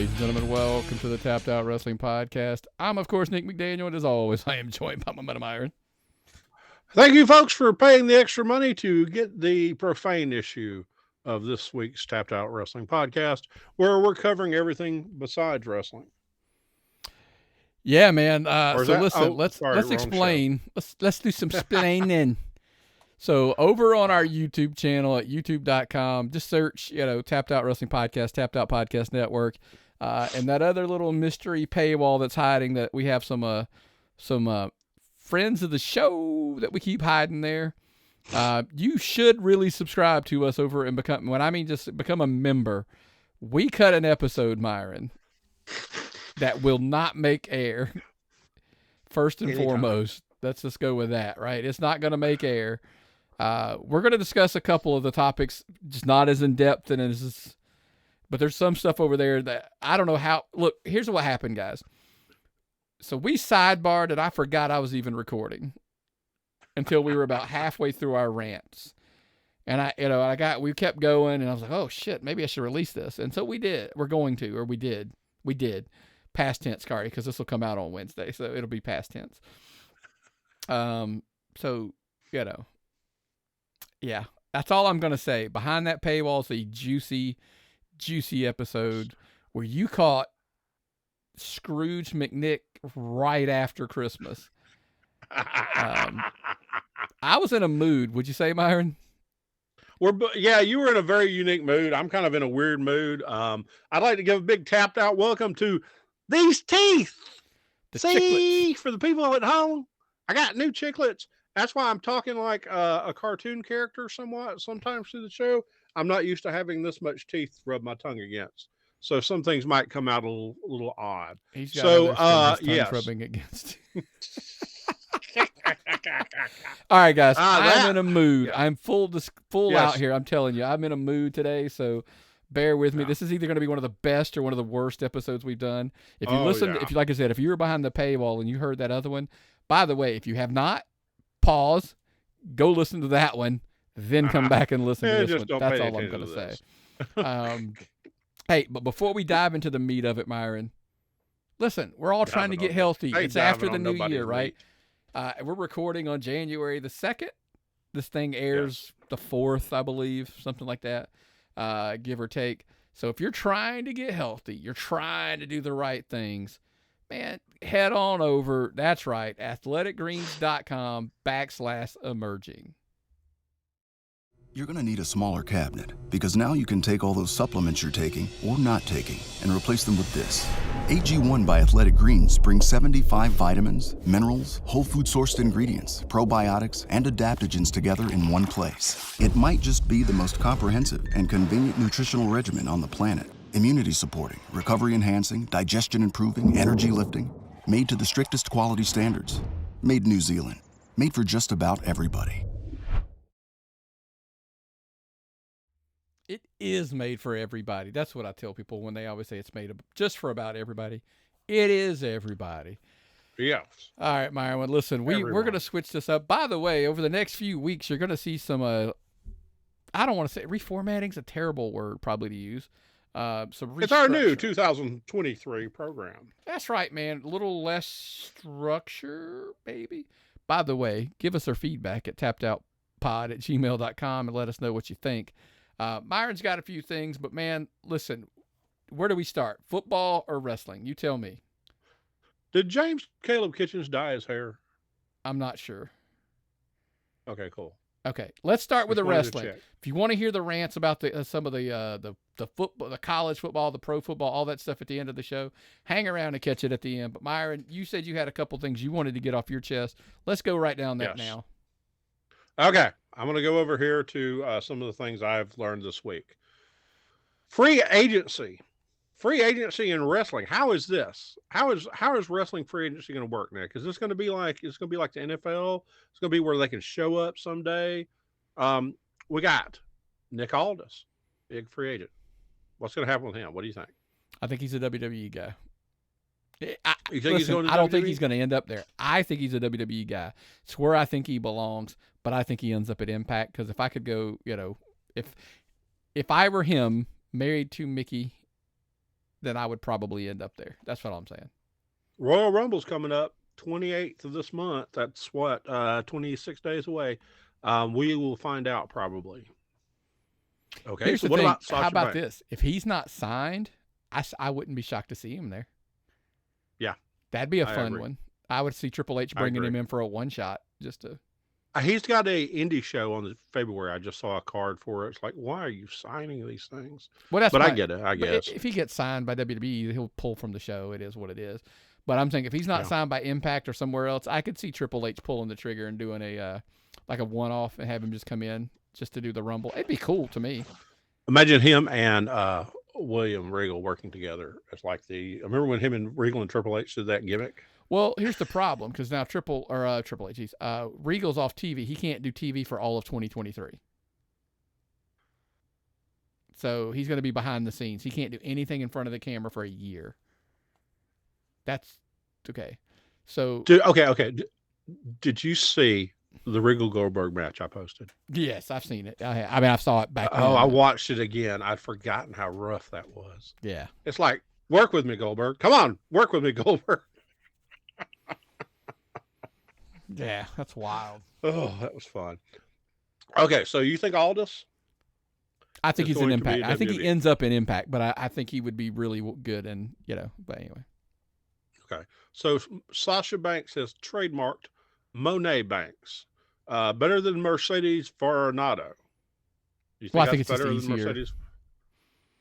ladies and gentlemen, welcome to the Tapped Out Wrestling Podcast. I'm, of course, Nick McDaniel, and as always, I am joined by my man Myron. Thank you, folks, for paying the extra money to get the profane issue of this week's Tapped Out Wrestling Podcast, where we're covering everything besides wrestling. Yeah, man. Listen, let's explain. Let's do some splaining. So over on our YouTube channel at youtube.com, just search, Tapped Out Wrestling Podcast, Tapped Out Podcast Network, and that other little mystery paywall that's hiding that we have some friends of the show that we keep hiding there. You should really subscribe to us over and become a member. We cut an episode, Myron, that will not make air. First and foremost, let's just go with that, right? It's not going to make air. We're going to discuss a couple of the topics, just not as in depth but there's some stuff over there that I don't know how. Look, here's what happened, guys. So we sidebarred, and I forgot I was even recording until we were about halfway through our rants. And we kept going, and I was like, oh shit, maybe I should release this. And so we did. We did. Past tense, sorry, because this will come out on Wednesday, so it'll be past tense. Yeah, that's all I'm going to say. Behind that paywall is a juicy, juicy episode where you caught Scrooge McNick right after Christmas. I was in a mood. Would you say, Myron? You were in a very unique mood. I'm kind of in a weird mood. I'd like to give a big tapped out welcome to these teeth. See, for the people at home, I got new chiclets. That's why I'm talking like a cartoon character sometimes through the show. I'm not used to having this much teeth to rub my tongue against. So some things might come out a little odd. He's got yes. rubbing against. All right, guys. I'm in a mood. Yeah. I'm full out here. I'm telling you, I'm in a mood today. So bear with me. Yeah. This is either going to be one of the best or one of the worst episodes we've done. If you like I said, if you were behind the paywall and you heard that other one, by the way, if you have not, pause, go listen to that one, then come back and listen to this one. That's all I'm going to say. Hey, but before we dive into the meat of it, Myron, listen, we're all trying to get healthy. It's after the new year, right? We're recording on January the 2nd. This thing airs the 4th, I believe, something like that, give or take. So if you're trying to get healthy, you're trying to do the right things, man, head on over. That's right, athleticgreens.com/emerging. You're going to need a smaller cabinet because now you can take all those supplements you're taking or not taking and replace them with this. AG1 by Athletic Greens brings 75 vitamins, minerals, whole food sourced ingredients, probiotics, and adaptogens together in one place. It might just be the most comprehensive and convenient nutritional regimen on the planet. Immunity supporting, recovery enhancing, digestion improving, energy lifting. Made to the strictest quality standards. Made New Zealand. Made for just about everybody. It is made for everybody. That's what I tell people when they always say it's made just for about everybody. It is everybody. Yes. All right, Myron, listen, we're going to switch this up. By the way, over the next few weeks, you're going to see some, I don't want to say, reformatting's a terrible word probably to use. It's our new 2023 program. That's right, man. A little less structure, maybe. By the way, give us our feedback at tappedoutpod@gmail.com and let us know what you think. Myron's got a few things, but man, listen, where do we start? Football or wrestling? You tell me. Did James Caleb Kitchens dye his hair? I'm not sure. Okay, cool. Okay, let's start with the wrestling. If you want to hear the rants about some of the football, the college football, the pro football, all that stuff at the end of the show, hang around and catch it at the end. But Myron, you said you had a couple things you wanted to get off your chest. Let's go right down that now. Okay, I'm going to go over here to some of the things I've learned this week. Free agency in wrestling. How is this? How is wrestling free agency going to work, Nick? Is this going to be like the NFL? It's going to be where they can show up someday. We got Nick Aldis, big free agent. What's going to happen with him? What do you think? I think he's a WWE guy. He's going to I don't think he's going to end up there. I think he's a WWE guy. It's where I think he belongs, but I think he ends up at Impact because if I could go, if I were him, married to Mickey, then I would probably end up there. That's what I'm saying. Royal Rumble's coming up 28th of this month. That's what, 26 days away. We will find out probably. Okay. Here's so the what thing. about Sasha How about Banks? this? If he's not signed, I wouldn't be shocked to see him there. Yeah. That'd be a fun one. I would see Triple H bringing him in for a one shot just to. He's got a indie show on February. I just saw a card for it. It's like, why are you signing these things? Well, I get it. I guess if he gets signed by WWE, he'll pull from the show. It is what it is. But I'm saying if he's not signed by Impact or somewhere else, I could see Triple H pulling the trigger and doing a like a one-off and have him just come in just to do the Rumble. It'd be cool to me. Imagine him and William Regal working together. It's like I remember when him and Regal and Triple H did that gimmick. Well, here's the problem, because now Triple H, Regal's off TV. He can't do TV for all of 2023. So he's going to be behind the scenes. He can't do anything in front of the camera for a year. That's okay. So okay. Did you see the Regal Goldberg match I posted? Yes, I've seen it. I saw it back then. I watched it again. I'd forgotten how rough that was. Yeah. It's like, work with me, Goldberg. Come on, work with me, Goldberg. Yeah, that's wild. Oh, that was fun. Okay, so you think Aldous? I think he's an Impact. I think he ends up in Impact, but I think he would be really good and, but anyway. Okay, so Sasha Banks has trademarked Monet Banks. Better than Mercedes Varnado. You think I think it's better than Mercedes?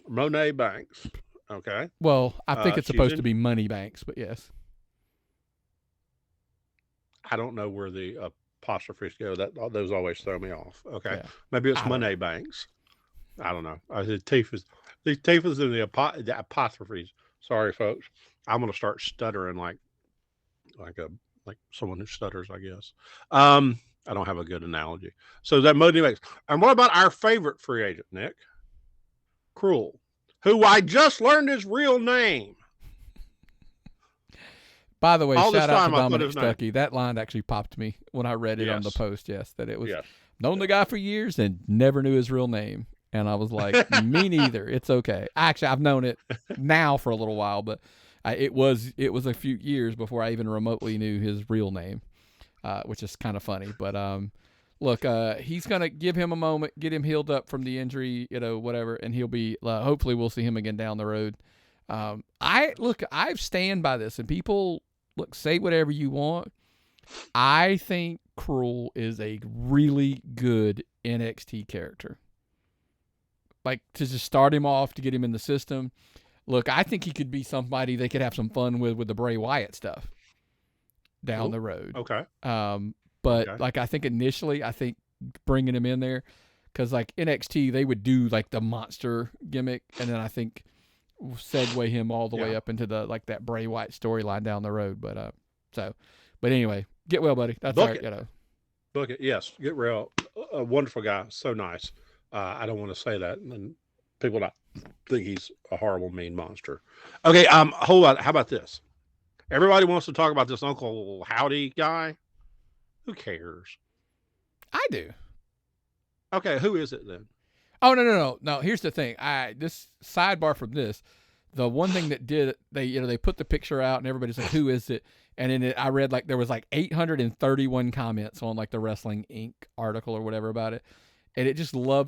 Monet Banks. Okay. Well, I think it's supposed to be Money Banks, but yes. I don't know where the apostrophes go. Those always throw me off. Okay, yeah. Maybe it's Monet Banks. I don't know. The teeth is in the apostrophes. Sorry, folks. I'm gonna start stuttering like someone who stutters, I guess. I don't have a good analogy. So that Monet Banks. And what about our favorite free agent, Nick? Cruel, who I just learned his real name. By the way, shout out to Dominic Stuckey. That line actually popped me when I read it on the post, that it was known the guy for years and never knew his real name. And I was like, me neither. It's okay. Actually, I've known it now for a little while, but it was a few years before I even remotely knew his real name, which is kind of funny. But look, he's going to give him a moment, get him healed up from the injury, whatever, and he'll be hopefully we'll see him again down the road. I stand by this, and people say whatever you want. I think Cruel is a really good NXT character. Like, to just start him off, to get him in the system. Look, I think he could be somebody they could have some fun with the Bray Wyatt stuff down the road. Okay. But I think initially, bringing him in there, because like NXT, they would do like the monster gimmick, and then I think segue him all the way up into the that Bray Wyatt storyline down the road. But anyway, get well, buddy. That's Book it. Book it. Yes, get well. A wonderful guy. So nice. I don't want to say that, and people not think he's a horrible, mean monster. Okay. Hold on. How about this? Everybody wants to talk about this Uncle Howdy guy. Who cares? I do. Okay. Who is it then? Oh, no. Here's the thing. This sidebar from this, the one thing that they put the picture out and everybody's like, who is it? And then I read there was 831 comments on the Wrestling Inc. article or whatever about it. And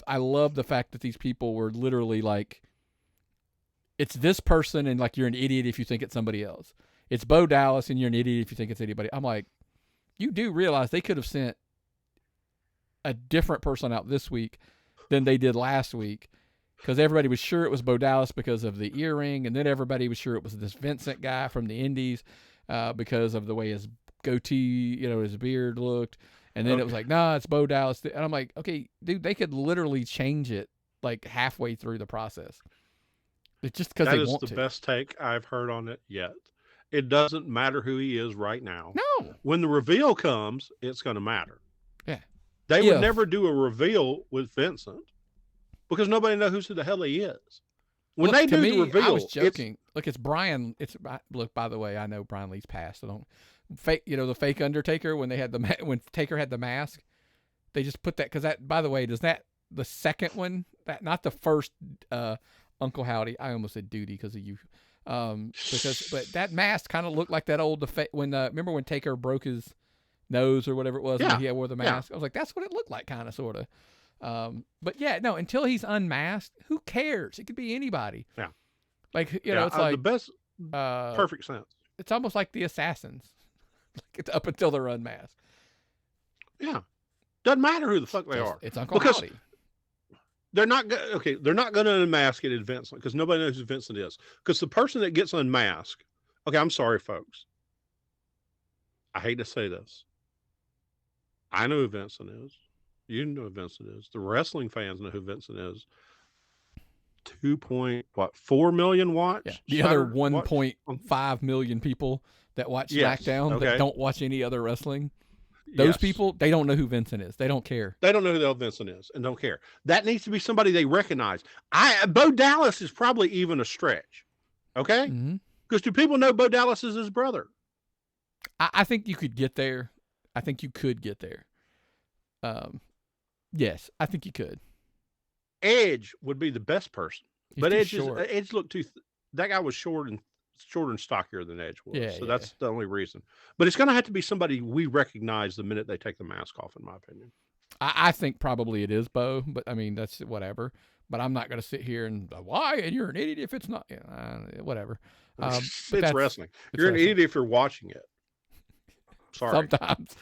I love the fact that these people were literally it's this person and you're an idiot if you think it's somebody else. It's Bo Dallas and you're an idiot if you think it's anybody. I'm like, you do realize they could have sent a different person out this week than they did last week, because everybody was sure it was Bo Dallas because of the earring, and then everybody was sure it was this Vincent guy from the Indies because of the way his goatee, his beard looked, and then it was nah, it's Bo Dallas, and I'm like, okay, dude, they could literally change it halfway through the process. It's just because they want to. That is the best take I've heard on it yet. It doesn't matter who he is right now. No. When the reveal comes, it's going to matter. Yeah. They would never do a reveal with Vincent because nobody knows who the hell he is. When they do the reveal, I was joking. Look, it's Brian. Look. By the way, I know Brian Lee's passed. I don't fake. The fake Undertaker when they had when Taker had the mask. They just put that because that. By the way, does that the second one? That not the first Uncle Howdy. I almost said Duty because of you. But that mask kind of looked like that old remember when Taker broke his nose or whatever it was when he wore the mask. I was like, that's what it looked like, kind of, sort of. But yeah, no, until he's unmasked, who cares? It could be anybody. Yeah. Like, it's like the best, perfect sense. It's almost like the Assassins, like up until they're unmasked. Yeah. Doesn't matter who the fuck they are. It's Uncle Howdy. They're not they're not going to unmask it at Vincent because nobody knows who Vincent is. Because the person that gets unmasked, I'm sorry, folks. I hate to say this. I know who Vincent is. You know who Vincent is. The wrestling fans know who Vincent is. 2.4 million watch? Yeah. The other 1.5 million people that watch Smackdown that don't watch any other wrestling. Those people, they don't know who Vincent is. They don't care. They don't know who the hell Vincent is and don't care. That needs to be somebody they recognize. Bo Dallas is probably even a stretch. Okay? Because do people know Bo Dallas is his brother? I think you could get there. I think you could get there. Yes, I think you could. Edge would be the best person. He's but Edge looked too that guy was shorter and stockier than Edge was. So that's the only reason. But it's going to have to be somebody we recognize the minute they take the mask off, in my opinion. I think probably it is Bo, but I mean, that's whatever. But I'm not going to sit here and why? And you're an idiot if it's not. Whatever. It's wrestling. You're an idiot if you're watching it. Sorry. Sometimes.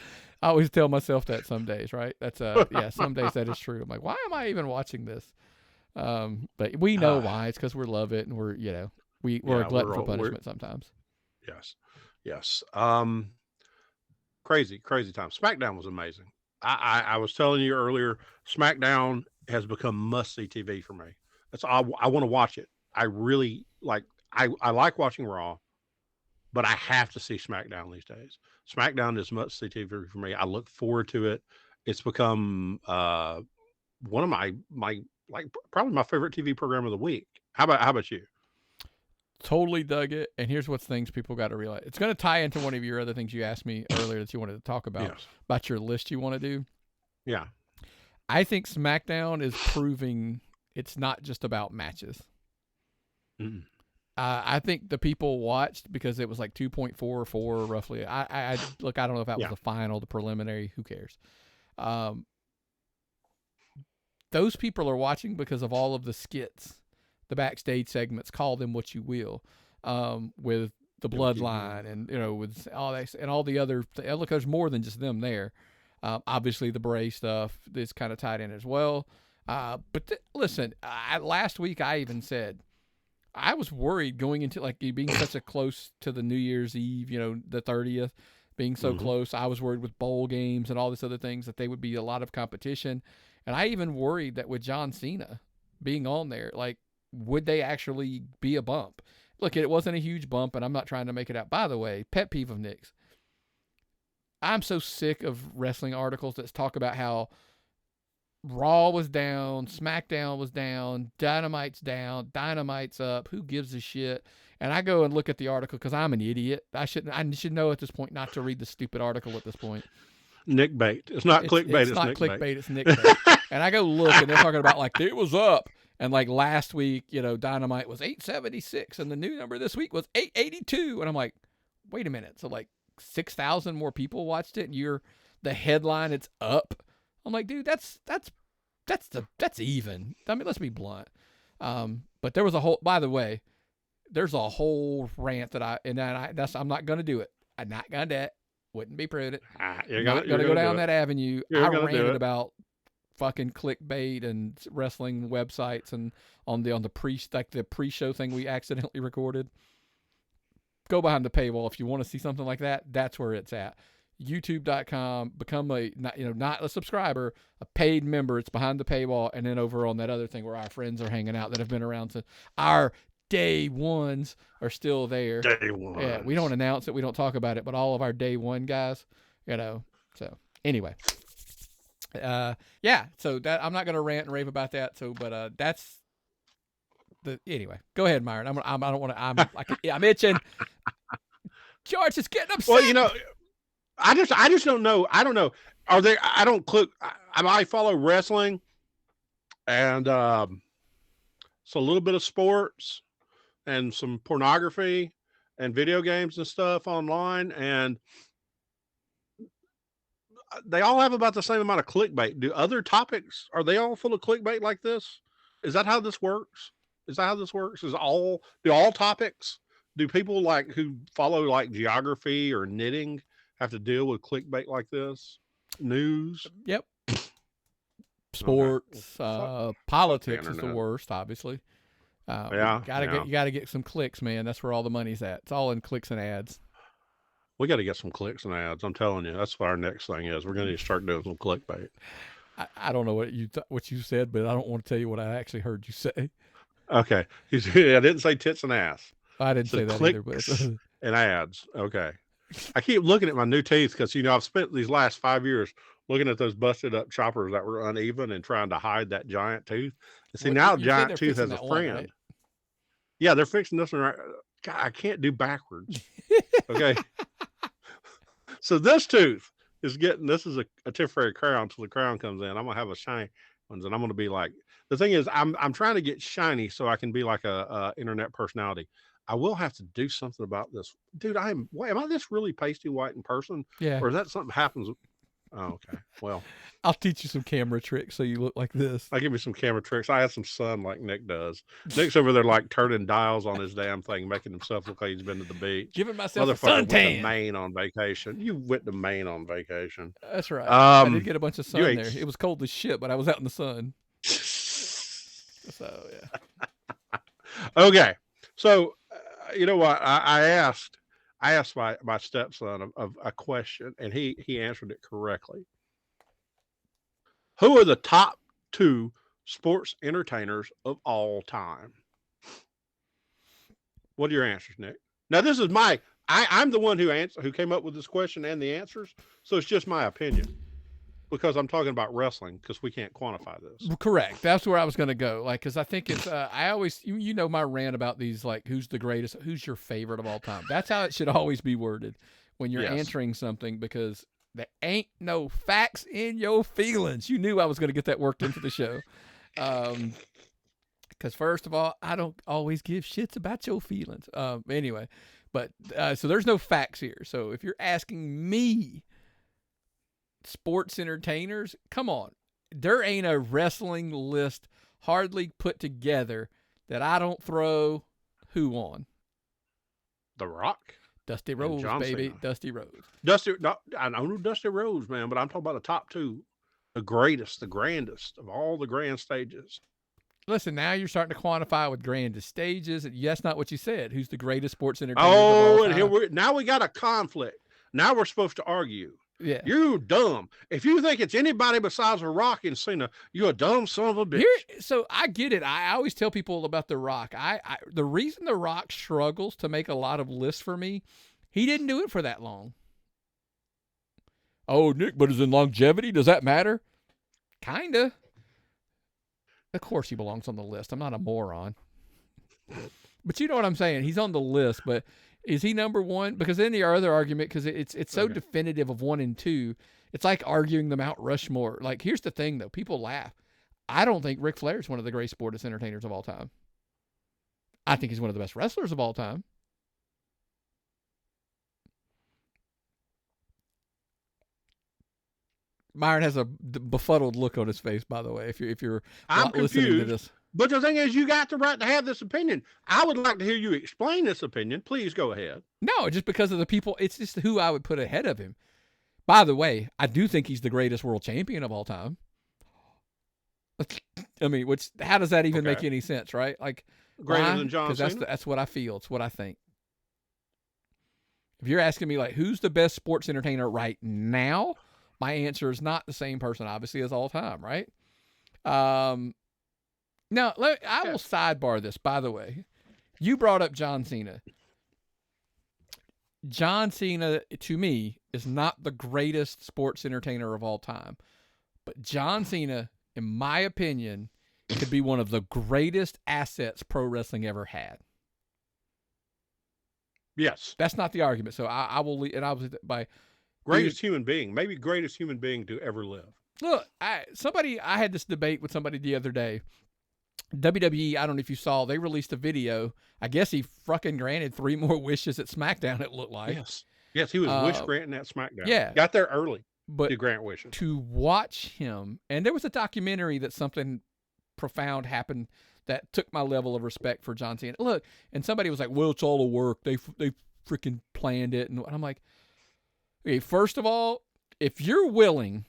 I always tell myself that some days, right? That's some days that is true. I'm like, why am I even watching this? But we know why. It's because we love it and we're a glutton for punishment sometimes. Yes. Crazy time. SmackDown was amazing. I was telling you earlier, SmackDown has become must-see TV for me. I want to watch it. I really like. I like watching Raw, but I have to see SmackDown these days. SmackDown is must-see TV for me. I look forward to it. It's become one of my probably my favorite TV program of the week. How about you? Totally dug it. And here's what things people got to realize. It's going to tie into one of your other things you asked me earlier that you wanted to talk about your list you want to do. Yeah. I think SmackDown is proving it's not just about matches. I think the people watched because it was like 2.44 roughly. I don't know if that was the final, the preliminary, who cares? Those people are watching because of all of the skits, the backstage segments, call them what you will, with the bloodline and, with all that and all the other, look, there's more than just them there. Obviously the Bray stuff is kind of tied in as well. But listen, last week I even said, I was worried going into being such a close to the New Year's Eve, the 30th, being so close. I was worried with bowl games and all these other things that they would be a lot of competition. And I even worried that with John Cena being on there, would they actually be a bump? Look, it wasn't a huge bump, and I'm not trying to make it out. By the way, pet peeve of Nick's. I'm so sick of wrestling articles that talk about how Raw was down, SmackDown was down, Dynamite's down, Dynamite's up. Who gives a shit? And I go and look at the article because I'm an idiot. I should know at this point not to read the stupid article at this point. Nickbait. It's not clickbait. It's not clickbait. It's Nickbait. And I go look, and they're talking about it was up. And last week, Dynamite was 876, and the new number this week was 882. And I'm like, wait a minute. So 6,000 more people watched it, and you're the headline. It's up. I'm like, dude, that's even. I mean, let's be blunt. But there was by the way, there's a whole rant I'm not going to do it. I'm not going to do it. Wouldn't be prudent. You're going to go down that avenue. I ranted about fucking clickbait and wrestling websites and on the pre-show thing we accidentally recorded. Go behind the paywall if you want to see something like that. That's where it's at. YouTube.com, become not a subscriber, a paid member. It's behind the paywall, and then over on that other thing where our friends are hanging out that have been around since our day ones are still there. Day one. Yeah, we don't announce it, we don't talk about it, but all of our day one guys, So anyway, So that I'm not going to rant and rave about that. So, but that's anyway. Go ahead, Myron. I don't want to. I'm itching. George is getting upset. Well, I just don't know. I don't know. Are there? I don't click. I follow wrestling, and so a little bit of sports, and some pornography and video games and stuff online, and they all have about the same amount of clickbait. Do other topics, are they all full of clickbait like this? Is that how this works? Is that how this works? Do all topics, do people like who follow like geography or knitting have to deal with clickbait like this? News? Yep. Sports, politics is the worst, obviously. You gotta get some clicks, man. That's where all the money's at. It's all in clicks and ads. We got to get some clicks and ads. I'm telling you, that's what our next thing is. We're going to start doing some clickbait. I don't know what you said, but I don't want to tell you what I actually heard you say. Okay, I didn't say tits and ass. I didn't say that either. But and ads. Okay, I keep looking at my new teeth because I've spent these last 5 years looking at those busted up choppers that were uneven and trying to hide that giant tooth. And see, now giant tooth has a friend. One, right? Yeah, they're fixing this one right. God, I can't do backwards. Okay. So this tooth is this is a temporary crown until the crown comes in. I'm gonna have a shiny ones, and I'm gonna be like, the thing is, I'm trying to get shiny so I can be like a internet personality. I will have to do something about this, dude. Am I this really pasty white in person? Yeah. Or is that something happens? Oh, okay. Well, I'll teach you some camera tricks so you look like this. I'll give you some camera tricks. I have some sun like Nick does. Nick's over there like turning dials on his damn thing, making himself look like he's been to the beach. Giving myself a suntan. Went to Maine on vacation. You went to Maine on vacation. That's right. I did get a bunch of sun there. It was cold as shit, but I was out in the sun. So yeah. Okay. So you know what? I asked my stepson of a question, and he answered it correctly. Who are the top 2 sports entertainers of all time? What are your answers, Nick? Now, this is I'm the one who came up with this question and the answers, so it's just my opinion. Because I'm talking about wrestling, because we can't quantify this. Correct. That's where I was going to go. Like, because I think it's, I always, you know, my rant about these, like, who's the greatest, who's your favorite of all time. That's how it should always be worded when you're answering something, because there ain't no facts in your feelings. You knew I was going to get that worked into the show. Because first of all, I don't always give shits about your feelings. Anyway, but so there's no facts here. So if you're asking me, sports entertainers, come on, there ain't a wrestling list hardly put together that I don't throw who on. The Rock, Dusty Rhodes, baby. Cena. Dusty Rhodes. I know Dusty Rhodes, man, but I'm talking about the top 2, the greatest, the grandest of all the grand stages. Listen, now you're starting to quantify with grandest stages. That's not what you said. Who's the greatest sports entertainer of all time? And now we got a conflict. Now we're supposed to argue. Yeah. You dumb. If you think it's anybody besides The Rock and Cena, you're a dumb son of a bitch. So I get it. I always tell people about The Rock. The reason The Rock struggles to make a lot of lists for me, he didn't do it for that long. Oh, Nick, but is in longevity? Does that matter? Kinda. Of course he belongs on the list. I'm not a moron. But you know what I'm saying? He's on the list, but is he number 1? Because then the other argument, because it's so definitive of 1 and 2, it's like arguing the Mount Rushmore. Like, here's the thing, though. People laugh. I don't think Ric Flair is one of the great sports entertainers of all time. I think he's one of the best wrestlers of all time. Myron has a befuddled look on his face, by the way, if you're I'm listening confused, to this. But the thing is, you got the right to have this opinion. I would like to hear you explain this opinion. Please go ahead. No, just because of the people, it's just who I would put ahead of him. By the way, I do think he's the greatest world champion of all time. I mean, how does that even make any sense, right? Like, greater than John Cena? Because that's what I feel. It's what I think. If you're asking me, like, who's the best sports entertainer right now, my answer is not the same person, obviously, as all time, right? Now, I will sidebar this, by the way. You brought up John Cena. John Cena, to me, is not the greatest sports entertainer of all time. But John Cena, in my opinion, could be one of the greatest assets pro wrestling ever had. Yes. That's not the argument. So I will leave, and I was by greatest human being, maybe greatest human being to ever live. Look, I had this debate with somebody the other day. WWE, I don't know if you saw, they released a video. I guess he fucking granted 3 more wishes at Smackdown, it looked like. Yes, he was wish granting at Smackdown. Yeah. Got there early but to grant wishes. To watch him, and there was a documentary that something profound happened that took my level of respect for John Cena. Look, and somebody was like, well, it's all a work. They freaking planned it. And I'm like, okay, first of all, if you're willing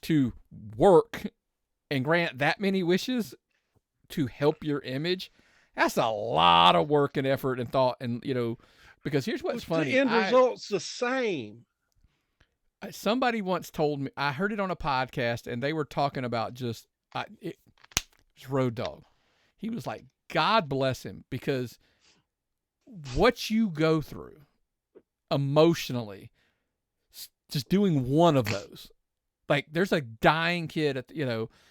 to work and grant that many wishes to help your image, that's a lot of work and effort and thought. And, because here's what's funny. The end result's the same. Somebody once told me, I heard it on a podcast, and they were talking about it was Road Dogg. He was like, God bless him, because what you go through emotionally, just doing one of those, like there's a dying kid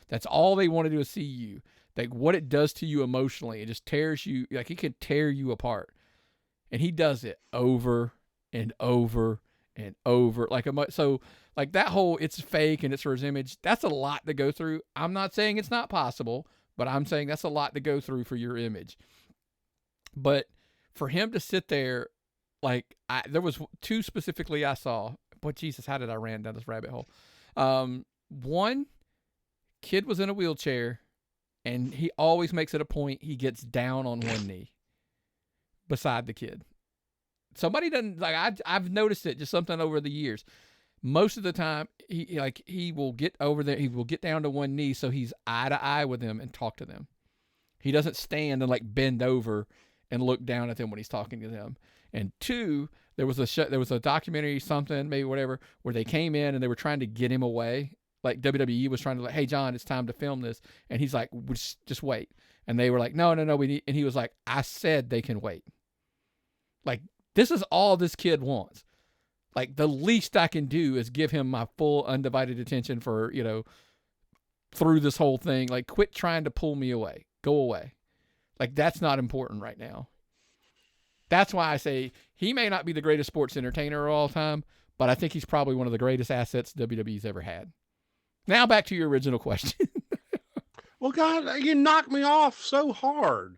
that's all they want to do is see you. Like what it does to you emotionally, it just tears you, like it can tear you apart. And he does it over and over and over. So that whole it's fake and it's for his image, that's a lot to go through. I'm not saying it's not possible, but I'm saying that's a lot to go through for your image. But for him to sit there, there was 2 specifically I saw. But Jesus, how did I ran down this rabbit hole? One kid was in a wheelchair, and he always makes it a point he gets down on one knee beside the kid. Somebody doesn't I've noticed it, just something over the years. Most of the time, he will get over there. He will get down to one knee, so he's eye to eye with them and talk to them. He doesn't stand and bend over and look down at them when he's talking to them. And 2, there was a documentary, something, maybe whatever, where they came in and they were trying to get him away. Like WWE was trying to hey John, it's time to film this, and he's like, just wait. And they were like, no, we need. And he was like, I said they can wait. Like this is all this kid wants. Like the least I can do is give him my full undivided attention for through this whole thing. Like quit trying to pull me away. Go away. Like that's not important right now. That's why I say he may not be the greatest sports entertainer of all time, but I think he's probably one of the greatest assets WWE's ever had. Now back to your original question. Well, God, you knocked me off so hard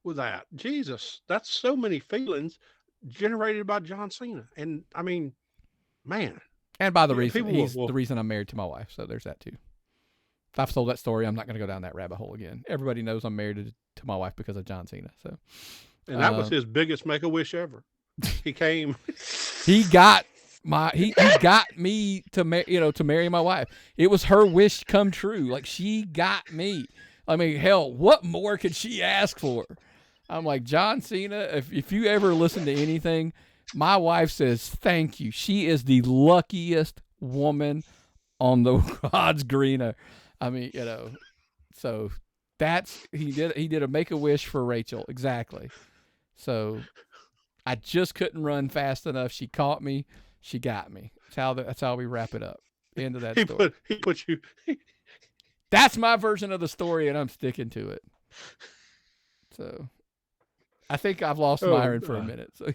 with that. Jesus, that's so many feelings generated by John Cena. And I mean, man. And by the reason, he's the reason I'm married to my wife. So there's that too. If I've told that story, I'm not going to go down that rabbit hole again. Everybody knows I'm married to my wife because of John Cena. So. And that was his biggest Make-A-Wish ever. He came. He got he got me to marry my wife. It was her wish come true. Like she got me. I mean, hell, what more could she ask for? I'm like, John Cena, if you ever listen to anything, my wife says thank you. She is the luckiest woman on the God's greener. I mean, so he did a Make-A-Wish for Rachel. Exactly. So I just couldn't run fast enough. She caught me. She got me. That's how we wrap it up. End of that story. He put you. That's my version of the story, and I'm sticking to it. So I think I've lost Myron for a minute. So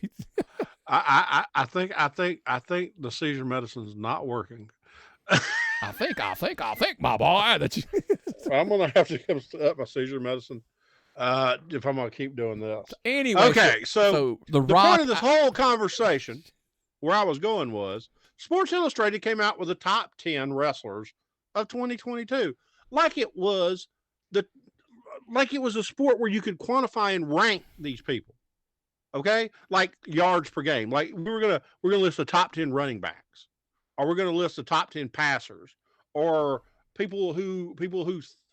I think the seizure medicine is not working. I think, my boy, that you. I'm gonna have to come up my seizure medicine if I'm gonna keep doing this. Anyway, okay. So the point of this whole conversation, where I was going was, Sports Illustrated came out with the top 10 wrestlers of 2022, like it was a sport where you could quantify and rank these people. Okay, like yards per game. Like we're gonna list the top 10 running backs, or we're gonna list the top 10 passers, or people who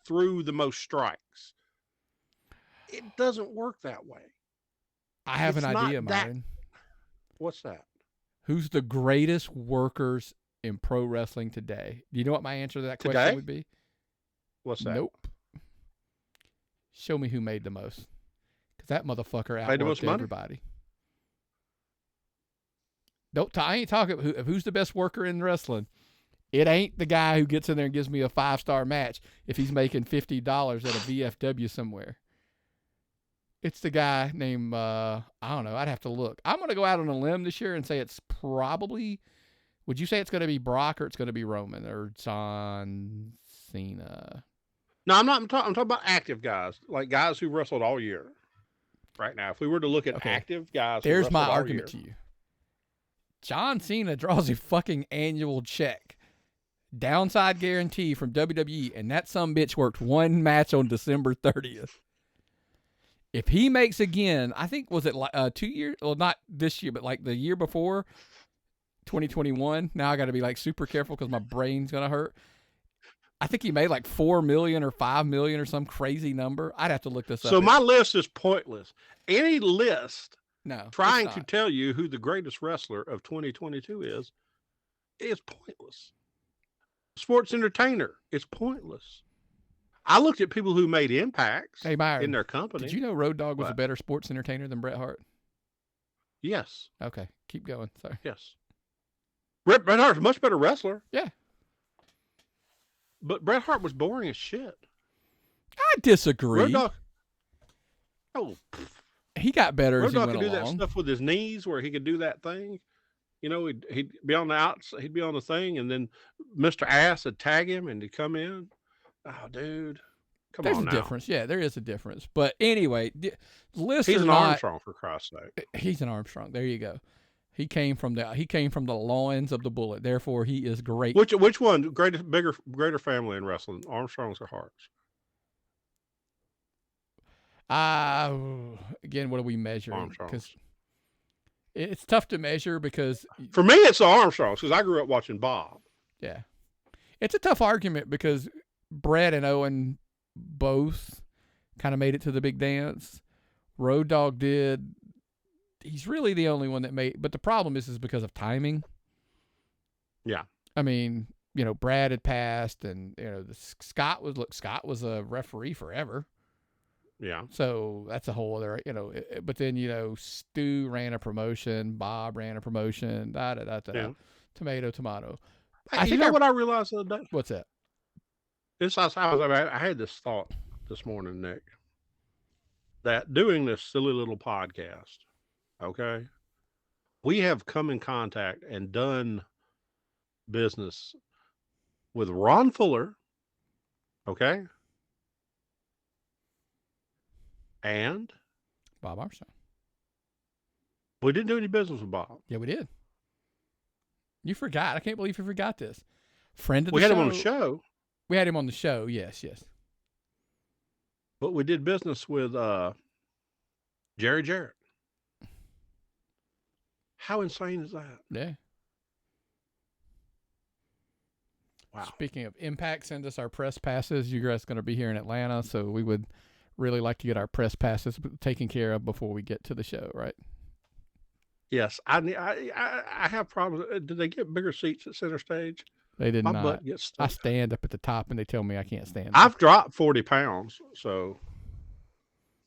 threw the most strikes. It doesn't work that way. I have an idea, Myron. What's that? Who's the greatest workers in pro wrestling today? Do you know what my answer to that question would be? What's that? Nope. Show me who made the most. Because that motherfucker outworked everybody. I ain't talking who's the best worker in wrestling. It ain't the guy who gets in there and gives me a 5-star match if he's making $50 at a VFW somewhere. It's the guy named, I don't know, I'd have to look. I'm going to go out on a limb this year and say it's probably, would you say it's going to be Brock or it's going to be Roman or John Cena? No, I'm talking about active guys, like guys who wrestled all year. Right now, if we were to look at active guys, there's my argument to you. John Cena draws a fucking annual check, downside guarantee from WWE, and that sumbitch worked one match on December 30th. If he makes again, I think, was it like 2 years? Well, not this year, but like the year before, 2021. Now I got to be like super careful because my brain's gonna hurt. I think he made like $4 million or $5 million or some crazy number. I'd have to look this up. So my list is pointless. Any list no, trying to tell you who the greatest wrestler of 2022 is pointless. Sports entertainer is pointless. I looked at people who made impacts in their company. Did you know Road Dogg was a better sports entertainer than Bret Hart? Yes. Okay, keep going. Sorry. Yes. Bret Hart's a much better wrestler. Yeah. But Bret Hart was boring as shit. I disagree. Road Dogg. Oh. He got better Road as he Dogg went could do along. that stuff with his knees where he could do that thing. You know, he'd be on the outside, he'd be on the thing, and then Mr. Ass would tag him and he'd come in. Oh, dude. There's a difference. Yeah, there is a difference. But anyway, list he's or an not, Armstrong, for Christ's sake. He's an Armstrong. There you go. He came from the loins of the bullet. Therefore, he is great. Which one? Greater family in wrestling? Armstrongs or Harts? Again, what are we measuring? Because it's tough to measure because for me it's the Armstrongs because I grew up watching Bob. Yeah, it's a tough argument because Bret and Owen both kind of made it to the big dance. Road Dogg did. He's really the only one that made, but the problem is because of timing. Yeah. I mean, you know, Brad had passed and, you know, Scott was a referee forever. Yeah. So that's a whole other, you know, but then, you know, Stu ran a promotion, Bob ran a promotion, Yeah. Tomato. Hey, you know what I realized the other day? What's that? I had this thought this morning, Nick, that doing this silly little podcast, okay, we have come in contact and done business with Ron Fuller, okay, and Bob Armstrong. We didn't do any business with Bob. Yeah, we did. You forgot. I can't believe you forgot this. Friend of the show. We had him on the show. We had him on the show. Yes. But we did business with Jerry Jarrett. How insane is that? Yeah. Wow. Speaking of Impact, send us our press passes. You guys going to be here in Atlanta, so we would really like to get our press passes taken care of before we get to the show, right? Yes. I have problems. Did they get bigger seats at center stage? They did not. My butt gets stuck. I stand up at the top, and they tell me I can't stand. I've dropped 40 pounds, so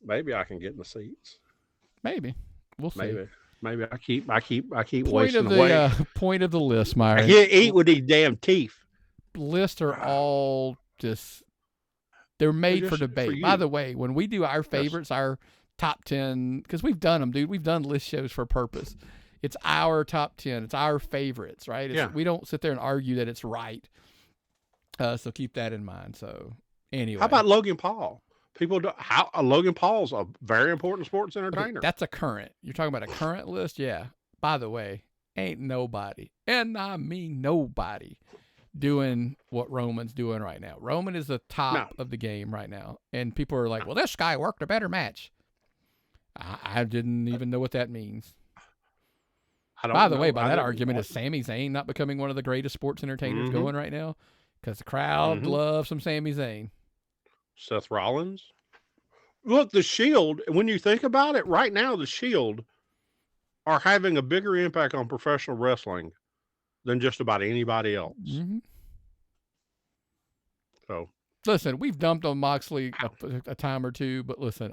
maybe I can get in the seats. Maybe we'll see. Maybe I keep wasting away. Point of the list, Myron. I can't eat with these damn teeth. Lists are all just they're made for debate. By the way, when we do our favorites, our top 10, because we've done them, dude. We've done list shows for a purpose. It's our top 10. It's our favorites, right? We don't sit there and argue that it's right. So keep that in mind. So anyway. How about Logan Paul? Logan Paul's a very important sports entertainer. Okay, that's a current. You're talking about a current list? Yeah. By the way, ain't nobody, and I mean nobody, doing what Roman's doing right now. Roman is the top of the game right now. And people are like, well, this guy worked a better match. I didn't even know what that means. By the way, by that argument, is Sami Zayn not becoming one of the greatest sports entertainers going right now? Because the crowd loves some Sami Zayn. Seth Rollins. Look, the Shield, when you think about it, right now, the Shield are having a bigger impact on professional wrestling than just about anybody else. Mm-hmm. So, listen, we've dumped on Moxley a time or two, but listen,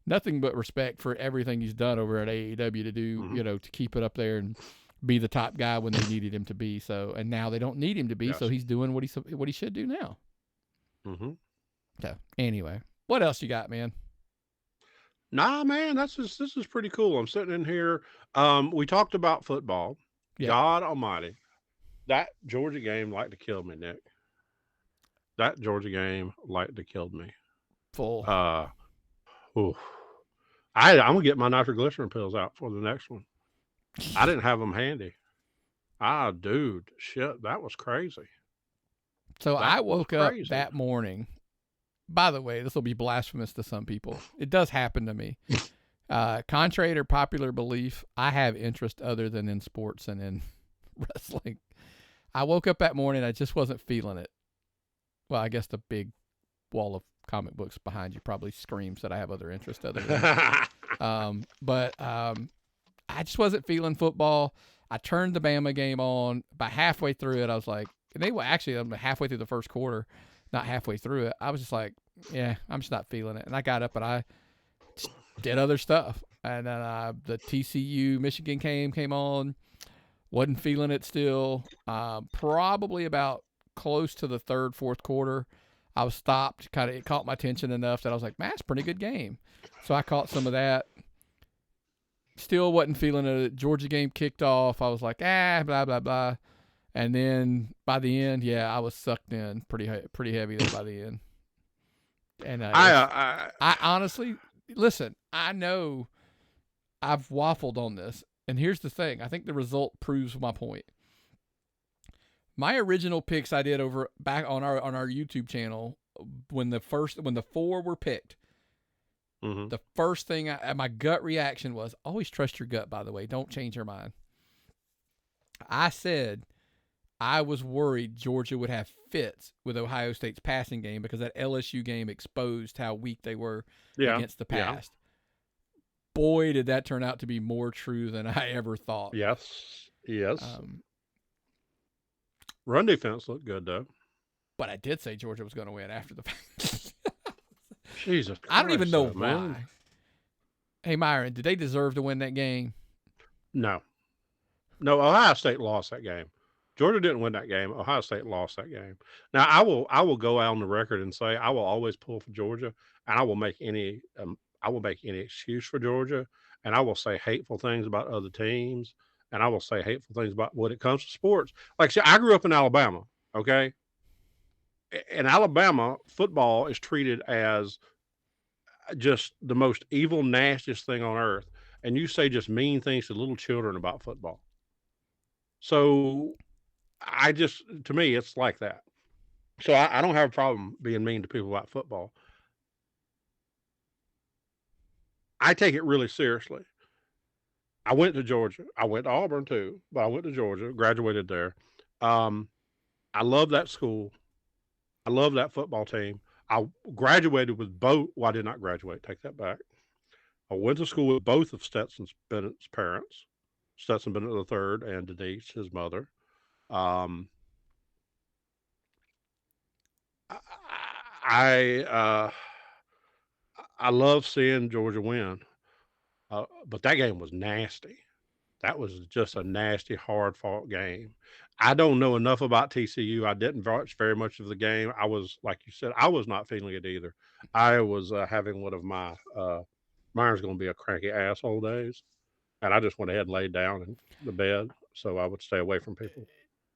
nothing but respect for everything he's done over at AEW to do, you know, to keep it up there and be the top guy when they needed him to be. So, and now they don't need him to be, so he's doing what he should do now. Mm-hmm. So, anyway, what else you got, man? Nah, man, this is pretty cool. I'm sitting in here. We talked about football. Yeah. God Almighty, that Georgia game like to kill me, Nick. That Georgia game lightly killed me. Full. Ooh. I'm gonna get my nitroglycerin pills out for the next one. I didn't have them handy. Dude, shit, that was crazy. So I woke up that morning. By the way, this will be blasphemous to some people. It does happen to me. Contrary to popular belief, I have interest other than in sports and in wrestling. I woke up that morning, I just wasn't feeling it. Well, I guess the big wall of comic books behind you probably screams that I have other interest other than. But I just wasn't feeling football. I turned the Bama game on. About halfway through it, I was like, I'm halfway through the first quarter, not halfway through it. I was just like, yeah, I'm just not feeling it. And I got up and I did other stuff. And then the TCU Michigan came on. Wasn't feeling it still. Probably about close to the third, fourth quarter, I was stopped. It caught my attention enough that I was like, man, it's a pretty good game. So I caught some of that. Still wasn't feeling it. Georgia game kicked off. I was like, blah, blah, blah. And then by the end, I was sucked in pretty heavy there by the end. And I honestly, listen, I know I've waffled on this. And here's the thing. I think the result proves my point. My original picks I did back on our YouTube channel when the four were picked. Mm-hmm. The first thing my gut reaction was, always trust your gut, by the way. Don't change your mind. I said I was worried Georgia would have fits with Ohio State's passing game because that LSU game exposed how weak they were against the pass. Boy, did that turn out to be more true than I ever thought. Yes. Run defense looked good, though. But I did say Georgia was going to win after the fact. Jesus Christ, I don't even know why. Man. Hey, Myron, did they deserve to win that game? No, Ohio State lost that game. Georgia didn't win that game. Ohio State lost that game. Now, I will go out on the record and say I will always pull for Georgia, and I will make any excuse for Georgia, and I will say hateful things about other teams, and I will say hateful things about when it comes to sports. Like, see, I grew up in Alabama, okay? In Alabama, football is treated as just the most evil, nastiest thing on earth, and you say just mean things to little children about football. So to me, it's like that. So I don't have a problem being mean to people about football. I take it really seriously. I went to Georgia. I went to Auburn too, but I went to Georgia, graduated there. I love that school. I love that football team. I graduated with both. Well, I did not graduate. Take that back. I went to school with both of Stetson Bennett's parents, Stetson Bennett III and Denise, his mother. I love seeing Georgia win, but that game was nasty. That was just a nasty, hard-fought game. I don't know enough about TCU. I didn't watch very much of the game. I was, like you said, I was not feeling it either. I was having one of my mine's going to be a cranky asshole days, and I just went ahead and laid down in the bed so I would stay away from people.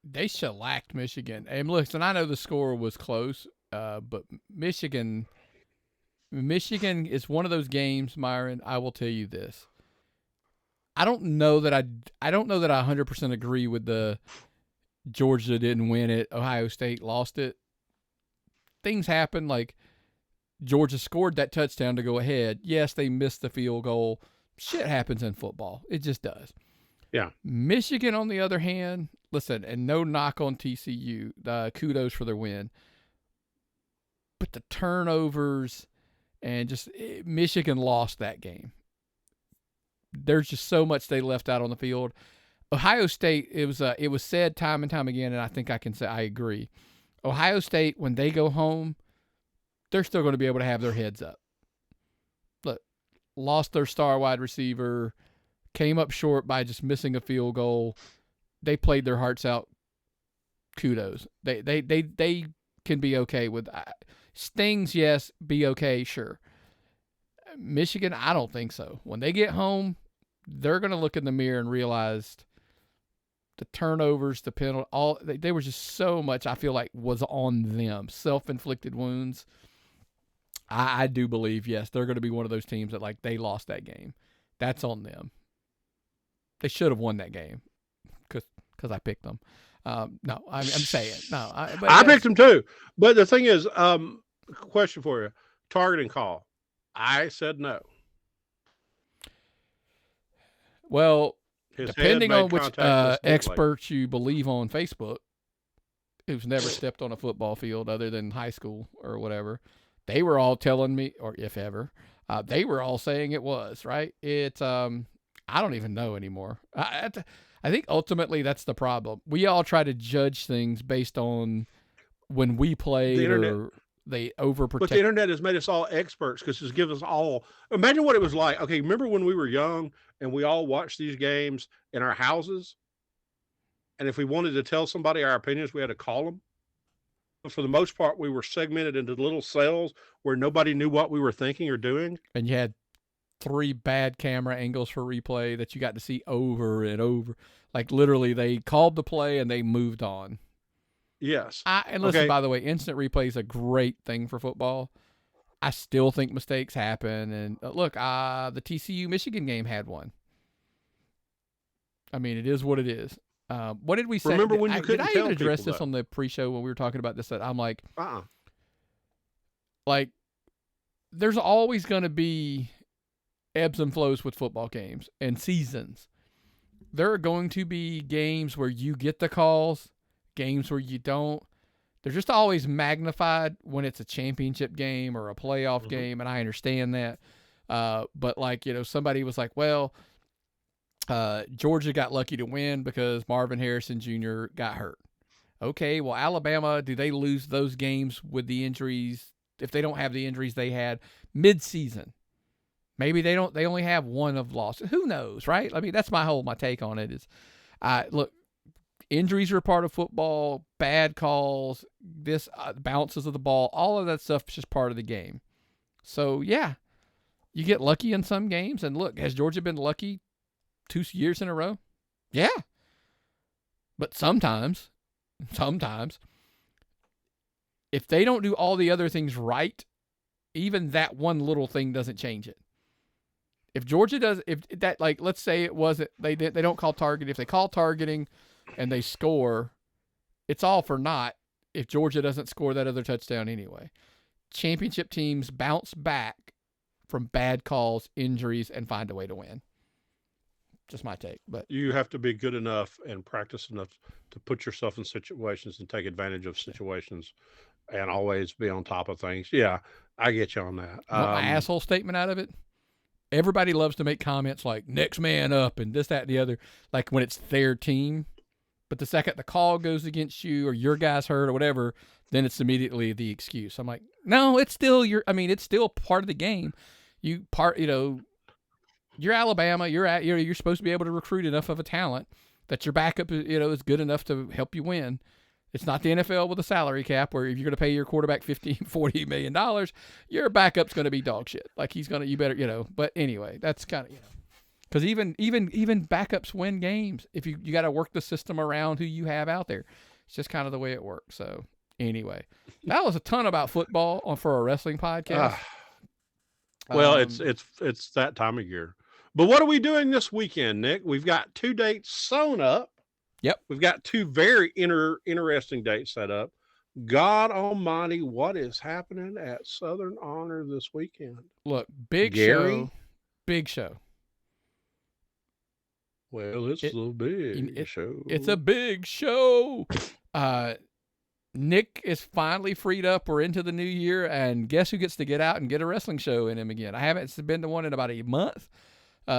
They shellacked Michigan. And listen, I know the score was close, but Michigan is one of those games, Myron. I will tell you this. I don't know that I 100% agree with the Georgia didn't win it, Ohio State lost it. Things happen, like Georgia scored that touchdown to go ahead. Yes, they missed the field goal. Shit happens in football. It just does. Yeah. Michigan, on the other hand, listen, and no knock on TCU, kudos for their win. But the turnovers and just Michigan lost that game. There's just so much they left out on the field. Ohio State, it was said time and time again, and I think I can say I agree. Ohio State, when they go home, they're still going to be able to have their heads up. Look, lost their star wide receiver, came up short by just missing a field goal. They played their hearts out. Kudos. They can be okay with stings. Yes, be okay. Sure. Michigan, I don't think so. When they get home, they're going to look in the mirror and realize the turnovers, the penalty, they were just so much, I feel like, was on them. Self-inflicted wounds. I do believe, yes, they're going to be one of those teams that, like, they lost that game. That's on them. They should have won that game because I picked them. No, I'm saying. No, I picked them too. But the thing is, question for you. Targeting call. I said no. Well, depending on which experts you believe on Facebook, who's never stepped on a football field other than high school or whatever, they were all telling me, or if ever, they were all saying it was, right? It's, I don't even know anymore. I think ultimately that's the problem. We all try to judge things based on when we played or they overprotect. But the internet has made us all experts because it's given us all. Imagine what it was like. Okay, remember when we were young and we all watched these games in our houses? And if we wanted to tell somebody our opinions, we had to call them. But for the most part, we were segmented into little cells where nobody knew what we were thinking or doing. And you had 3 bad camera angles for replay that you got to see over and over. Like literally they called the play and they moved on. Yes. And listen, by the way, instant replay is a great thing for football. I still think mistakes happen. And look, the TCU Michigan game had one. I mean, it is what it is. What did we say? Remember when you couldn't tell people? Did I even address this on the pre-show when we were talking about this? That I'm like, like, there's always going to be ebbs and flows with football games and seasons. There are going to be games where you get the calls, games where you don't. They're just always magnified when it's a championship game or a playoff game, and I understand that. But like, somebody was like, well, Georgia got lucky to win because Marvin Harrison Jr. got hurt. Okay, well, Alabama, do they lose those games with the injuries if they don't have the injuries they had mid-season? Maybe they don't. They only have one of losses. Who knows, right? I mean, that's my take on it is, look, injuries are a part of football. Bad calls, bounces of the ball, all of that stuff is just part of the game. So yeah, you get lucky in some games. And look, has Georgia been lucky 2 years in a row? Yeah, but sometimes, if they don't do all the other things right, even that one little thing doesn't change it. If Georgia does, if that, like, let's say it wasn't, they don't call target. If they call targeting and they score, it's all for naught if Georgia doesn't score that other touchdown anyway. Championship teams bounce back from bad calls, injuries, and find a way to win. Just my take. But you have to be good enough and practice enough to put yourself in situations and take advantage of situations and always be on top of things. Yeah, I get you on that. My asshole statement out of it? Everybody loves to make comments like next man up and this, that, and the other, like when it's their team. But the second the call goes against you or your guy's hurt or whatever, then it's immediately the excuse. I'm like, no, it's still it's still part of the game. You're Alabama. You're supposed to be able to recruit enough of a talent that your backup, is good enough to help you win. It's not the NFL with a salary cap where if you're going to pay your quarterback $40 million, your backup's going to be dog shit. Like you better. But anyway, that's kind of, because even backups win games if you got to work the system around who you have out there. It's just kind of the way it works. So anyway, that was a ton about football for a wrestling podcast. Well, it's that time of year. But what are we doing this weekend, Nick? We've got 2 dates sewn up. Yep. We've got 2 very interesting dates set up. God almighty, what is happening at Southern Honor this weekend? Look, big show. Well, it's a big show. It's a big show. Nick is finally freed up. We're into the new year, and guess who gets to get out and get a wrestling show in him again? I haven't been to one in about a month.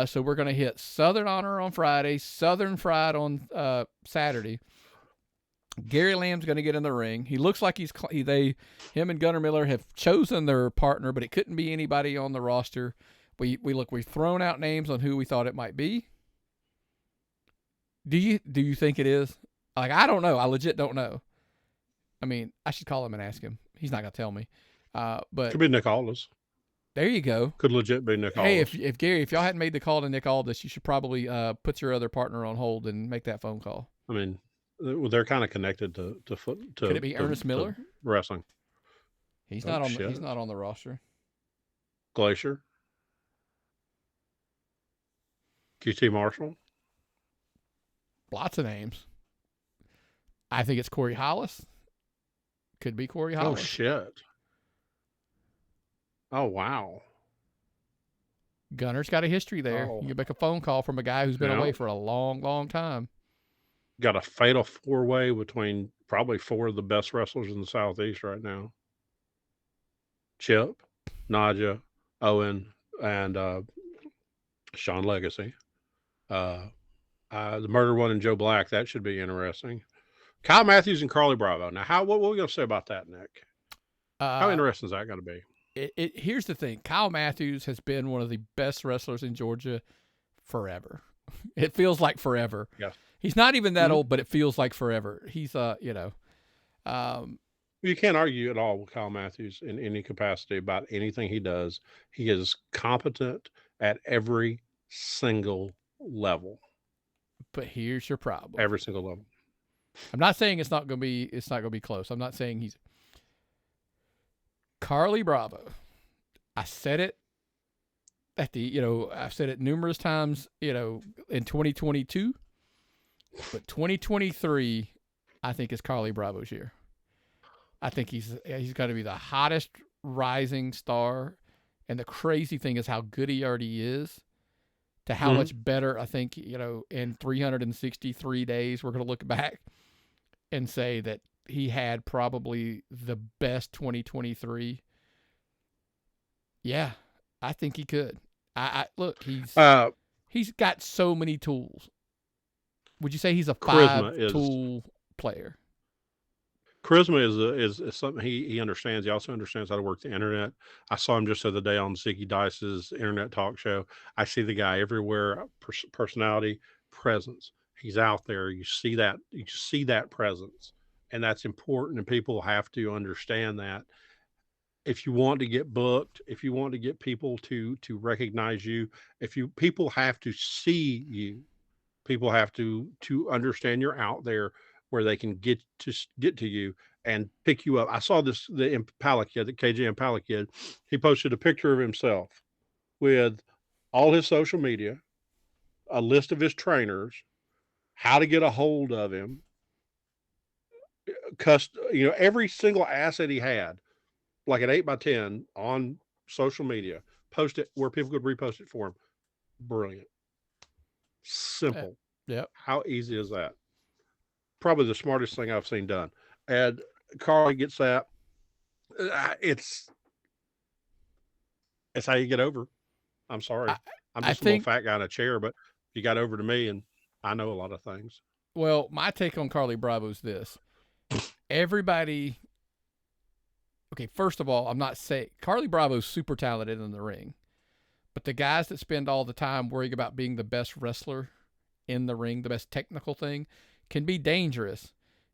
So we're going to hit Southern Honor on Friday, Southern Fried on Saturday. Gary Lamb's going to get in the ring. He looks like him and Gunnar Miller have chosen their partner, but it couldn't be anybody on the roster. We've thrown out names on who we thought it might be. Do you think it is? Like, I don't know. I legit don't know. I mean, I should call him and ask him. He's not going to tell me. But could be Nick Aldis. There you go. Could legit be Nick Aldis. Hey, if Gary, if y'all hadn't made the call to Nick Aldis, you should probably put your other partner on hold and make that phone call. I mean, they're kind of connected to Could it be Ernest Miller? Wrestling. He's not on. He's not on the roster. Glacier. QT Marshall. Lots of names. I think it's Corey Hollis. Could be Corey Hollis. Oh, shit. Oh, wow. Gunner's got a history there. You can make a phone call from a guy who's been away for a long, long time. Got a fatal four-way between probably four of the best wrestlers in the Southeast right now. Chip, Naja, Owen, and Sean Legacy. The murder one and Joe Black, that should be interesting. Kyle Matthews and Carly Bravo. Now, what are we going to say about that, Nick? How interesting is that going to be? Here's the thing. Kyle Matthews has been one of the best wrestlers in Georgia forever. It feels like forever. Yeah. He's not even that old, but it feels like forever. He's, you can't argue at all with Kyle Matthews in any capacity about anything he does. He is competent at every single level. But here's your problem. Every single level. I'm not saying it's not going to be close. I'm not saying he's Carly Bravo. I said it I've said it numerous times, in 2022, but 2023, I think is Carly Bravo's year. I think he's going to be the hottest rising star. And the crazy thing is how good he already is to how much better, I think, in 363 days, we're going to look back and say that he had probably the best 2023. Yeah, I think he could. Look, he's got so many tools. Would you say he's a 5-tool player? Charisma is something he understands. He also understands how to work the internet. I saw him just the other day on Ziggy Dice's internet talk show. I see the guy everywhere. Personality, presence. He's out there. You see that presence, and that's important. And people have to understand that. If you want to get booked, if you want to get people to recognize you, people have to see you. People have to understand you're out there where they can get to you and pick you up. I saw the Impala kid, the KJ Impala kid. He posted a picture of himself with all his social media, a list of his trainers, how to get a hold of him, every single asset he had, like an 8x10 on social media, post it where people could repost it for him. Brilliant. Simple. Yep. How easy is that? Probably the smartest thing I've seen done. And Carly gets that. It's how you get over. I'm sorry. I'm just a little fat guy in a chair, but you got over to me, and I know a lot of things. Well, my take on Carly Bravo is this. Everybody... Okay, first of all, I'm not saying Carly Bravo's super talented in the ring, but the guys that spend all the time worrying about being the best wrestler in the ring, the best technical thing, can be dangerous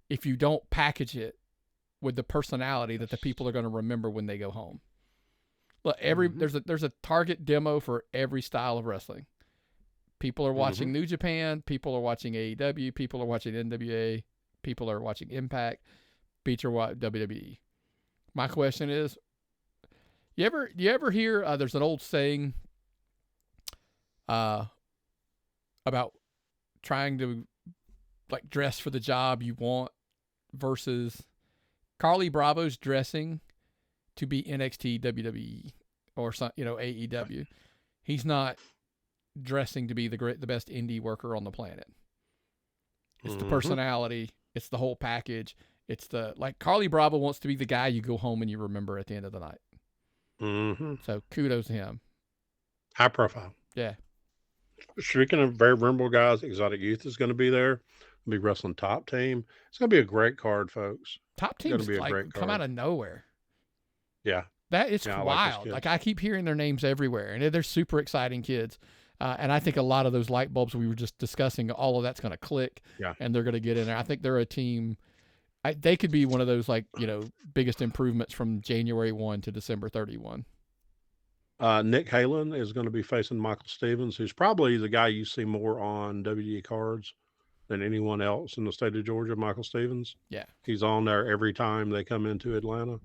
if you don't package it with the personality that the people are going to remember when they go home. Look, there's a target demo for every style of wrestling. People are watching New Japan, people are watching AEW, people are watching NWA, people are watching Impact, people are watching WWE. My question is, you ever hear there's an old saying about trying to dress for the job you want versus Carly Bravo's dressing to be NXT, WWE, or some, AEW. He's not dressing to be the best indie worker on the planet. It's the personality. It's the whole package. It's Carly Bravo wants to be the guy you go home and you remember at the end of the night. So kudos to him. High profile. Yeah. Speaking of very memorable guys, Exotic Youth is going to be there. Be wrestling Top Team. It's going to be a great card, folks. Top Team's come out of nowhere. Yeah. That is wild. I keep hearing their names everywhere, and they're super exciting kids. And I think a lot of those light bulbs we were just discussing, all of that's going to click, and they're going to get in there. I think they're a team. They could be one of those biggest improvements from January 1 to December 31. Nick Halen is going to be facing Michael Stevens, who's probably the guy you see more on WWE cards. than anyone else in the state of Georgia, Michael Stevens. Yeah. He's on there every time they come into Atlanta.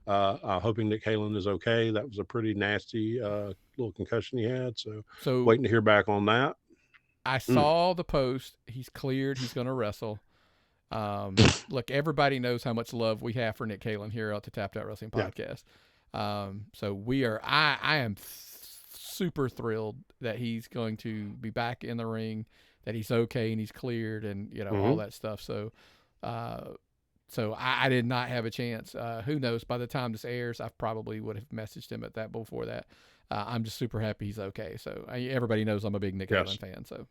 Hoping that Halen is okay. That was a pretty nasty little concussion he had. So waiting to hear back on that. I saw the post. He's cleared. He's going to wrestle. Look, everybody knows how much love we have for Nick Halen here at the Tapped Out Wrestling Podcast. So we are. I am super thrilled that he's going to be back in the ring, that he's okay and he's cleared, and all that stuff. So I did not have a chance. Who knows? By the time this airs, I probably would have messaged him at that before that. I'm just super happy he's okay. So everybody knows I'm a big Nick Halen fan. So.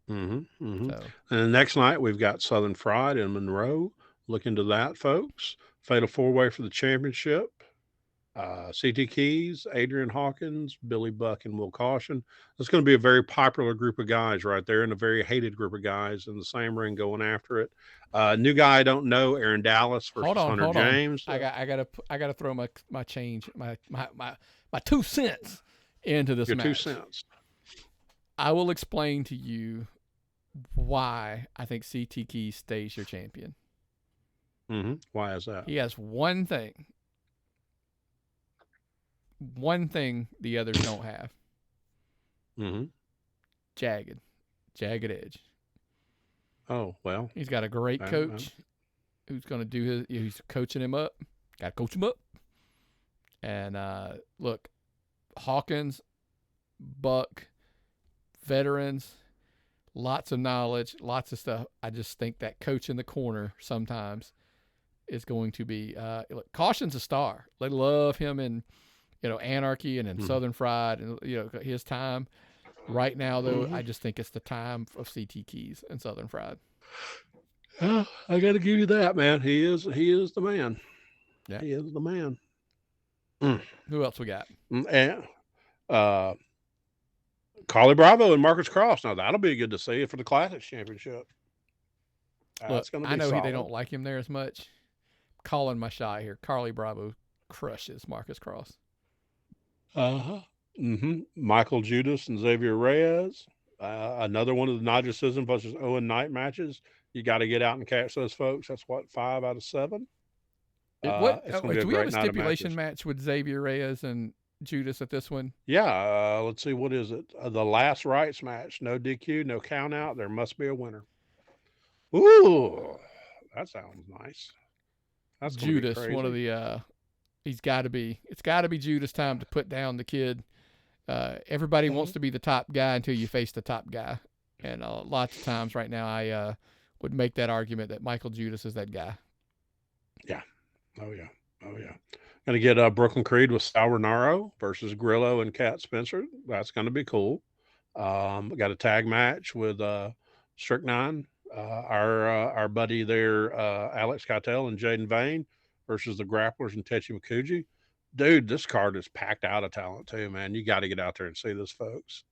So. And the next night we've got Southern Fried in Monroe. Look into that, folks. Fatal 4-way for the championship. CT Keys, Adrian Hawkins, Billy Buck, and Will Caution. It's going to be a very popular group of guys right there, and a very hated group of guys in the same ring going after it. New guy I don't know, Aaron Dallas versus Hunter James. I gotta throw my change, my 2 cents into this match. 2 cents. I will explain to you why I think CT Keys stays your champion. Why is that? He has one thing the others don't have. Jagged edge. Oh, well. He's got a great coach who's going to do he's coaching him up. Got to coach him up. And look, Hawkins, Buck, veterans, lots of knowledge, lots of stuff. I just think that coach in the corner sometimes is going to be look, Caution's a star. They love him in Anarchy and in Southern Fried and his time. Right now though, I just think it's the time of CT Keys and Southern Fried. I got to give you that, man. He is the man. Yeah. He is the man. Who else we got? And Carly Bravo and Marcus Cross. Now that'll be good to see for the Classics Championship. Look, I know they don't like him there as much. Calling my shot here. Carly Bravo crushes Marcus Cross. Michael Judas and Xavier Reyes. Another one of the Nigel Sisson versus Owen Knight matches. You got to get out and catch those folks. That's what, 5 out of 7. Do we have a stipulation match with Xavier Reyes and Judas at this one? Yeah. Let's see. What is it? The last rights match. No DQ, no count out. There must be a winner. Ooh, that sounds nice. That's Judas, one of the. It's got to be Judas time to put down the kid. Everybody wants to be the top guy until you face the top guy, and lots of times right now I would make that argument that Michael Judas is that guy. Yeah. Oh yeah. Going to get Brooklyn Creed with Sal Renaro versus Grillo and Cat Spencer. That's going to be cool. We got a tag match with Strychnine, our buddy there, Alex Keitel and Jaden Vane versus the Grapplers and Tetchy Makuji. Dude, this card is packed out of talent too, man. You got to get out there and see this, folks.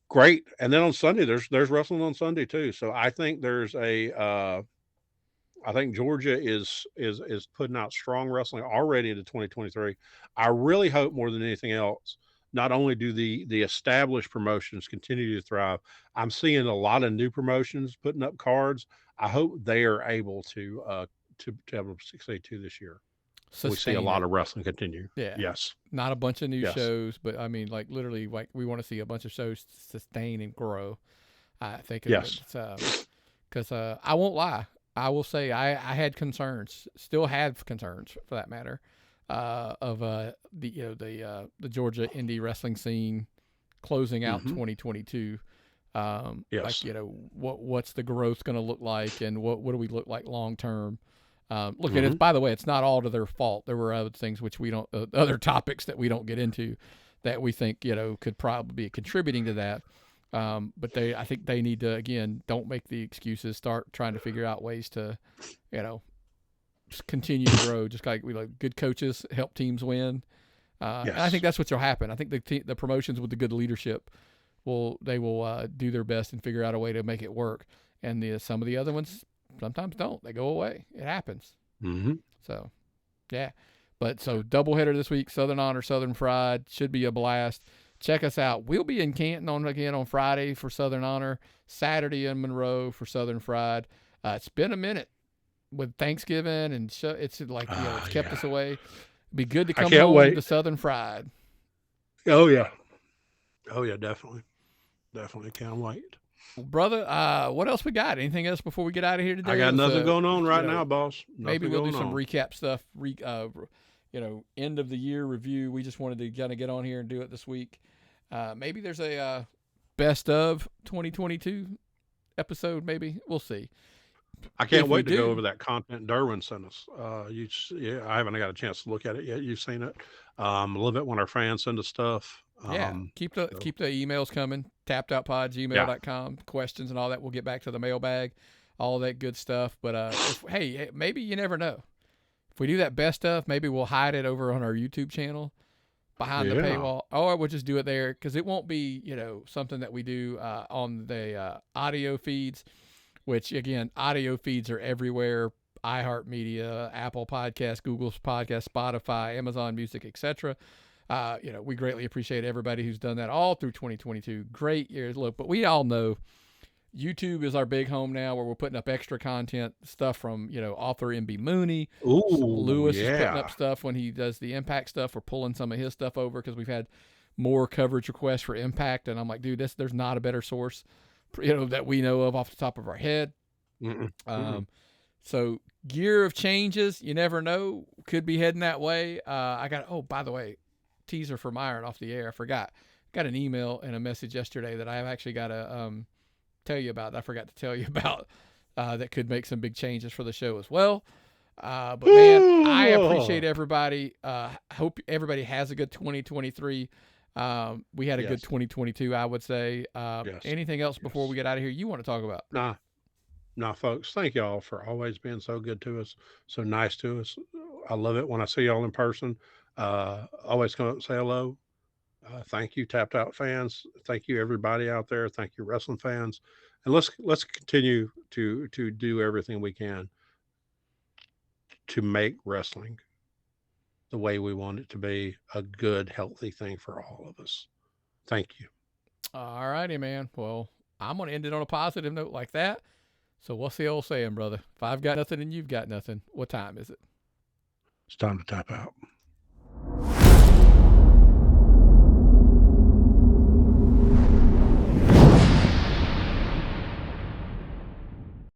Great. And then on Sunday, there's wrestling on Sunday too. So I think I think Georgia is putting out strong wrestling already into 2023. I really hope more than anything else, not only do the established promotions continue to thrive, I'm seeing a lot of new promotions putting up cards. I hope they are able to have a 682 this year. We see a lot of wrestling continue. Yeah. Yes. Not a bunch of new shows, but I mean, like literally, like we want to see a bunch of shows sustain and grow. I think. Yes. Because I won't lie, I will say I had concerns, still have concerns for that matter, of the Georgia indie wrestling scene closing out 2022. Yes. Like what's the growth going to look like, and what do we look like long term? Look at it. By the way, it's not all to their fault. There were other things which we don't, other topics that we don't get into, that we think could probably be contributing to that. But I think they need to, again, don't make the excuses. Start trying to figure out ways to, continue to grow. Just like good coaches help teams win. And I think that's what will happen. I think the promotions with the good leadership will do their best and figure out a way to make it work. And some of the other ones sometimes don't. They go away. It happens. So, yeah. But so doubleheader this week: Southern Honor, Southern Fried, should be a blast. check us out. We'll be in Canton again on Friday for Southern Honor, Saturday in Monroe for Southern Fried. It's been a minute with Thanksgiving, and it's like, it's kept us away. It'd be good to come home to Southern Fried. Oh, yeah. Oh, yeah, definitely. Definitely can't wait. Brother, what else we got? Anything else before we get out of here today? I got nothing going on right now, boss. Maybe we'll do some recap stuff, end of the year review. We just wanted to kind of get on here and do it this week. Maybe there's a best of 2022 episode, maybe. We'll see. I can't wait to go over that content Derwin sent us. I haven't got a chance to look at it yet. You've seen it. Love it when our fans send us stuff. Keep the emails coming. tappedoutpod@gmail.com. Questions and all that. We'll get back to the mailbag, all that good stuff. But hey, maybe you never know. If we do that best of, maybe we'll hide it over on our YouTube channel behind the paywall, or we'll just do it there, because it won't be something that we do on the audio feeds. Which, again, audio feeds are everywhere. iHeartMedia, Apple Podcasts, Google Podcasts, Spotify, Amazon Music, etc. We greatly appreciate everybody who's done that all through 2022. Great years. Look, but we all know YouTube is our big home now, where we're putting up extra content, stuff from, author MB Mooney. Ooh, Lewis is putting up stuff when he does the Impact stuff. We're pulling some of his stuff over because we've had more coverage requests for Impact. And I'm like, dude, there's not a better source that we know of off the top of our head. So gear of changes, you never know, could be heading that way. By the way, teaser for Myron off the air. I forgot. Got an email and a message yesterday that I've actually got to tell you about. I forgot to tell you about that could make some big changes for the show as well. But man, I appreciate everybody. Hope everybody has a good 2023. We had a good 2022, I would say. Anything else before we get out of here you want to talk about? Nah, folks. Thank y'all for always being so good to us, so nice to us. I love it when I see y'all in person. Always come up and say hello. Thank you, Tapped Out fans. Thank you, everybody out there. Thank you, wrestling fans. And let's continue to do everything we can to make wrestling the way we want it to be, a good, healthy thing for all of us. Thank you. All righty, man. Well, I'm going to end it on a positive note like that. So what's the old saying, brother? If I've got nothing and you've got nothing, what time is it? It's time to tap out.